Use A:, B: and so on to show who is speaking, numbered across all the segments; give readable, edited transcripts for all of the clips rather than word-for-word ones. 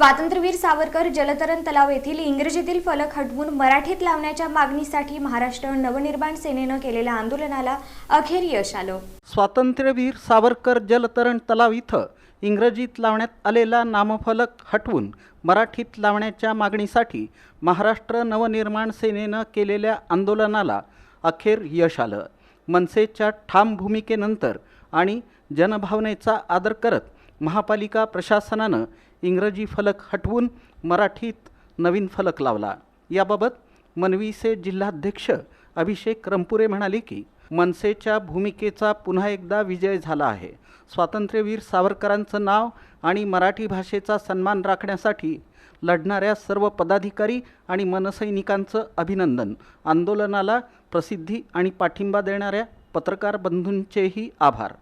A: स्वातंत्र्यवीर सावरकर जलतरण तलाव येथील इंग्रजीतील फलक हटवून मराठीत लावण्याच्या मागणीसाठी महाराष्ट्र नवनिर्माण सेनेनं केलेल्या आंदोलनाला अखेर यश आलं।
B: स्वातंत्र्यवीर सावरकर जलतरण तलाव इथं इंग्रजीत लावण्यात आलेला नामफलक हटवून मराठीत लावण्याच्या मागणीसाठी महाराष्ट्र नवनिर्माण सेनेनं केलेल्या आंदोलनाला अखेर यश आलं। मनसेच्या ठाम भूमिकेनंतर आणि जनभावनेचा आदर करत महापालिका प्रशासनानं इंग्रजी फलक हटवून मराठीत नवीन फलक लावला। याबाबत मनवीचे जिल्हाध्यक्ष अभिषेक रंपुरे म्हणाले की मनसेच्या भूमिकेचा पुन्हा एकदा विजय झाला आहे। स्वातंत्र्यवीर सावरकरांचं नाव आणि मराठी भाषेचा सन्मान राखण्यासाठी लढणाऱ्या सर्व पदाधिकारी आणि मनसैनिकांचं अभिनंदन। आंदोलनाला प्रसिद्धी आणि पाठिंबा देणाऱ्या पत्रकार बंधूंचेही आभार।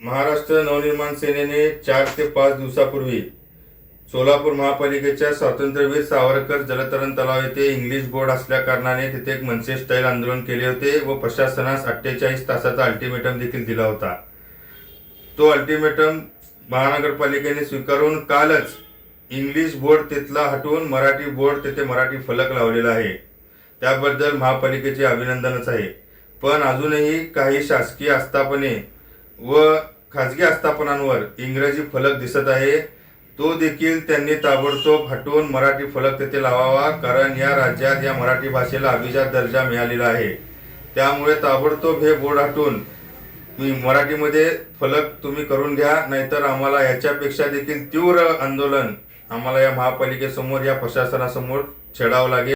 C: महाराष्ट्र नवनिर्माण सेनेने 4 ते 5 दिवसापूर्वी सोलापूर महापालिकेच्या स्वातंत्र्यवीर सावरकर जलतरण तलाव येथे इंग्लिश बोर्ड असल्या कारणाने तिथे एक मनसे स्टाईल आंदोलन केले होते व प्रशासनास 48 तासाचा अल्टिमेटम देखील दिला होता। तो अल्टिमेटम महानगरपालिकेने स्वीकारून कालच इंग्लिश बोर्ड तिथला हटवून मराठी बोर्ड तिथे मराठी फलक लावलेला आहे। त्याबद्दल महापालिकेचे अभिनंदनच आहे। पण अजूनही काही शासकीय आस्थापने व खाजगी आस्थापनांवर इंग्रजी फलक दिसत आहे, तो देखील त्यांनी ताबडतोब हटवून मराठी फलक तिथे लावावा, कारण या राज्यात या मराठी भाषेला अभिजात दर्जा मिळालेला आहे। त्यामुळे ताबडतोब हे बोर्ड हटवून मराठीमध्ये फलक तुम्ही करून घ्या, नाहीतर आम्हाला याच्यापेक्षा देखील तीव्र आंदोलन आम्हाला या महापालिकेसमोर या प्रशासनासमोर छेडावं लागेल।